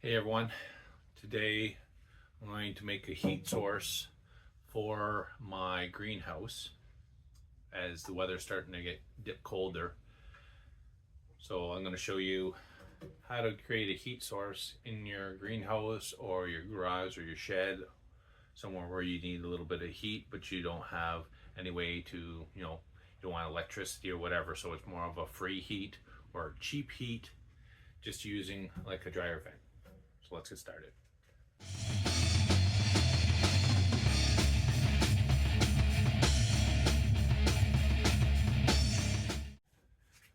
Hey everyone, today I'm going to make a heat source for my greenhouse as the weather's starting to dip colder. So I'm going to show you how to create a heat source in your greenhouse or your garage or your shed, somewhere where you need a little bit of heat but you don't have any way to, you don't want electricity or whatever, so it's more of a free heat or cheap heat just using like a dryer vent. So let's get started.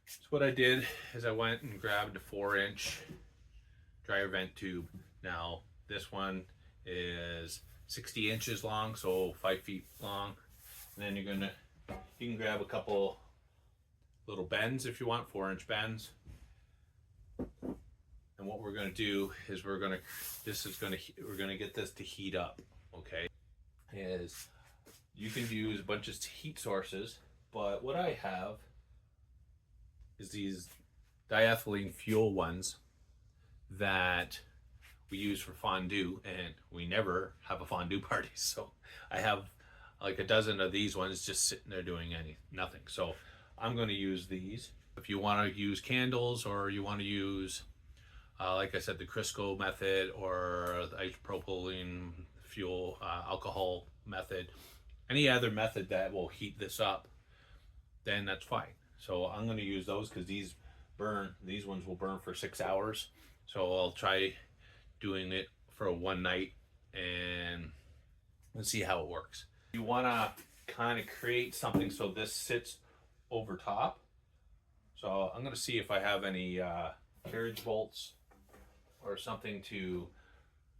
So what I did is I went and grabbed a 4-inch dryer vent tube. Now this one is 60 inches long, so 5 feet long. And then you can grab a couple little bends if you want, 4-inch bends. And what we're going to do is we're going to get this to heat up. Okay, is you can use a bunch of heat sources, but what I have is these diethylene fuel ones that we use for fondue, and we never have a fondue party, so I have like a dozen of these ones just sitting there doing nothing. So I'm going to use these. If you want to use candles, or you want to use like I said, the Crisco method or the isopropylene fuel alcohol method, any other method that will heat this up, then that's fine. So I'm going to use those because these ones will burn for 6 hours. So I'll try doing it for one night and let's see how it works. You want to kind of create something so this sits over top. So I'm going to see if I have any carriage bolts or something to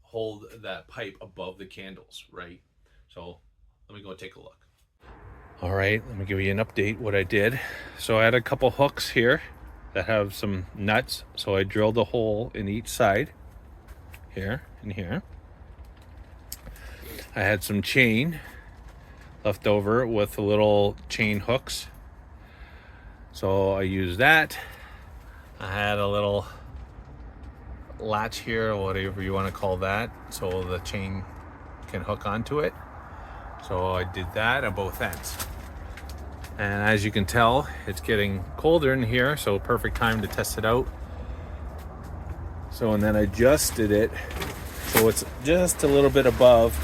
hold that pipe above the candles, right? So let me go take a look. All right, let me give you an update what I did. So I had a couple hooks here that have some nuts. So I drilled a hole in each side, here and here. I had some chain left over with the little chain hooks. So I used that. I had a little latch here, or whatever you want to call that, so the chain can hook onto it. So I did that at both ends. And as you can tell, it's getting colder in here, so perfect time to test it out. So, and then I adjusted it so it's just a little bit above,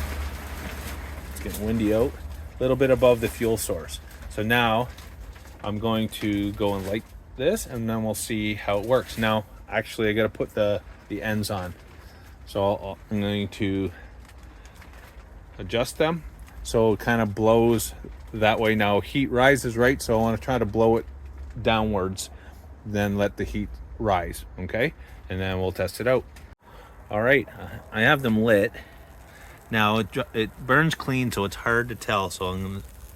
it's getting windy out, a little bit above the fuel source. So now I'm going to go and light this, and then we'll see how it works. Now, actually, I got to put the ends on. So I'm going to adjust them so it kind of blows that way. Now heat rises, right? So I want to try to blow it downwards, then let the heat rise, okay? And then we'll test it out. All right, I have them lit. Now it burns clean, so it's hard to tell. So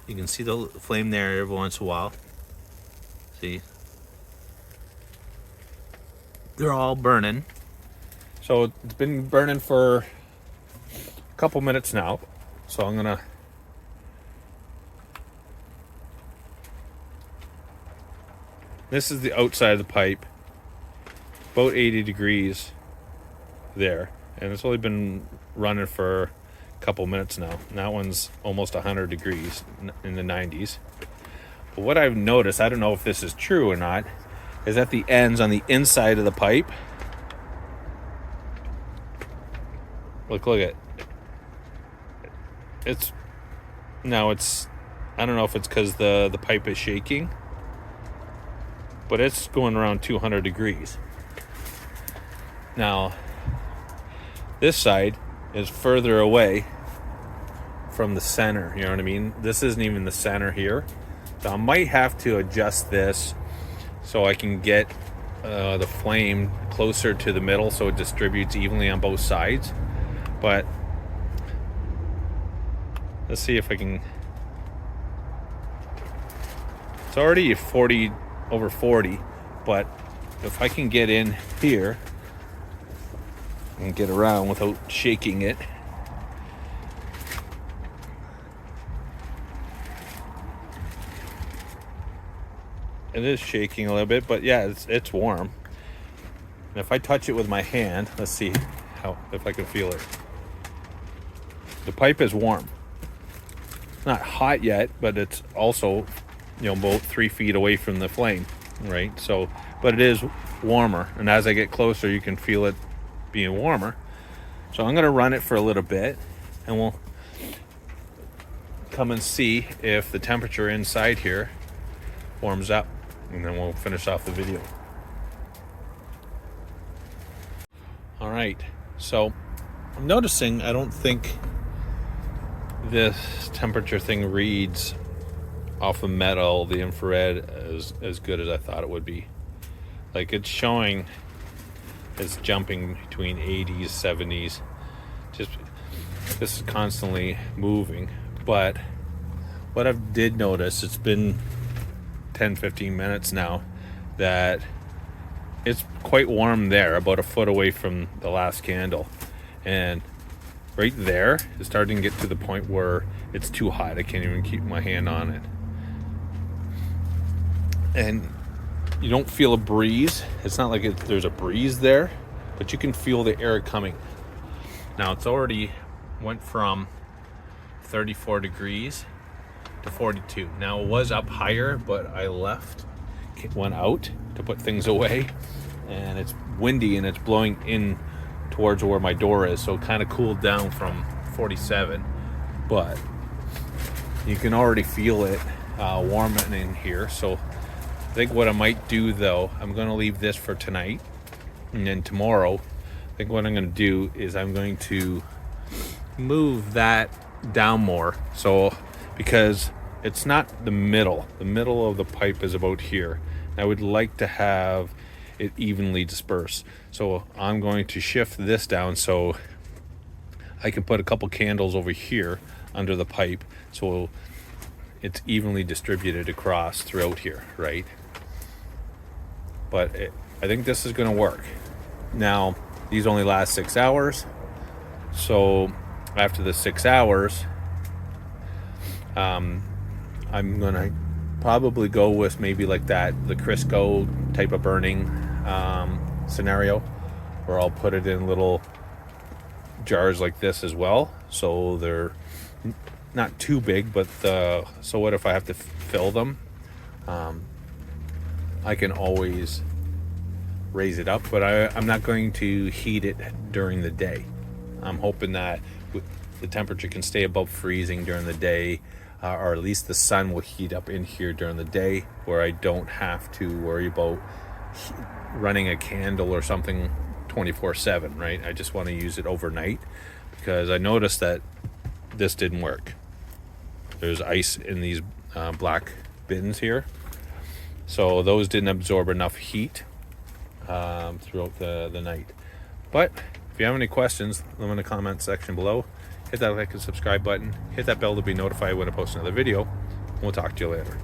you can see the flame there every once in a while. See? They're all burning. So it's been burning for a couple minutes now. So I'm gonna this is the outside of the pipe, about 80 degrees there, and it's only been running for a couple minutes now. And that one's almost 100 degrees in the 90s. But what I've noticed, I don't know if this is true or not, is at the ends on the inside of the pipe, look at it's I don't know if it's because the pipe is shaking, but it's going around 200 degrees. Now this side is further away from the center, you know what I mean? This isn't even the center here. So I might have to adjust this so I can get the flame closer to the middle so it distributes evenly on both sides. But let's see if I can. It's already over 40, but if I can get in here and get around without shaking it. It is shaking a little bit, but yeah, it's warm. And if I touch it with my hand, let's see if I can feel it. The pipe is warm. Not hot yet, but it's also, about 3 feet away from the flame, right? So, but it is warmer, and as I get closer, you can feel it being warmer. So I'm gonna run it for a little bit, and we'll come and see if the temperature inside here warms up, and then we'll finish off the video. All right, so I'm noticing I don't think this temperature thing reads off of metal, the infrared, as good as I thought it would be. Like, it's showing it's jumping between 80s, 70s. Just, this is constantly moving. But what I did notice, it's been 10-15 minutes now, that it's quite warm there, about a foot away from the last candle. And right there is starting to get to the point where it's too hot. I can't even keep my hand on it. And you don't feel a breeze. It's not like there's a breeze there, but you can feel the air coming. Now it's already went from 34 degrees to 42. Now it was up higher, but I went out to put things away, and it's windy and it's blowing in towards where my door is, so it kind of cooled down from 47, but you can already feel it warming in here. So I think what I might do, though, I'm going to leave this for tonight, and then tomorrow I think what I'm going to do is I'm going to move that down more, so because it's not the middle of the pipe is about here. I would like to have it evenly dispersed, so I'm going to shift this down so I can put a couple candles over here under the pipe, so it's evenly distributed across throughout here, right? But I think this is going to work. Now these only last 6 hours, so after the 6 hours, I'm gonna probably go with maybe like the Crisco type of burning scenario, where I'll put it in little jars like this as well, so they're not too big, but so what if I have to fill them, I can always raise it up, but I'm not going to heat it during the day. I'm hoping that the temperature can stay above freezing during the day, or at least the sun will heat up in here during the day, where I don't have to worry about running a candle or something 24/7, right? I just want to use it overnight, because I noticed that this didn't work. There's ice in these black bins here, so those didn't absorb enough heat throughout the night. But if you have any questions, leave them in the comment section below. Hit that like and subscribe button. Hit that bell to be notified when I post another video. We'll talk to you later.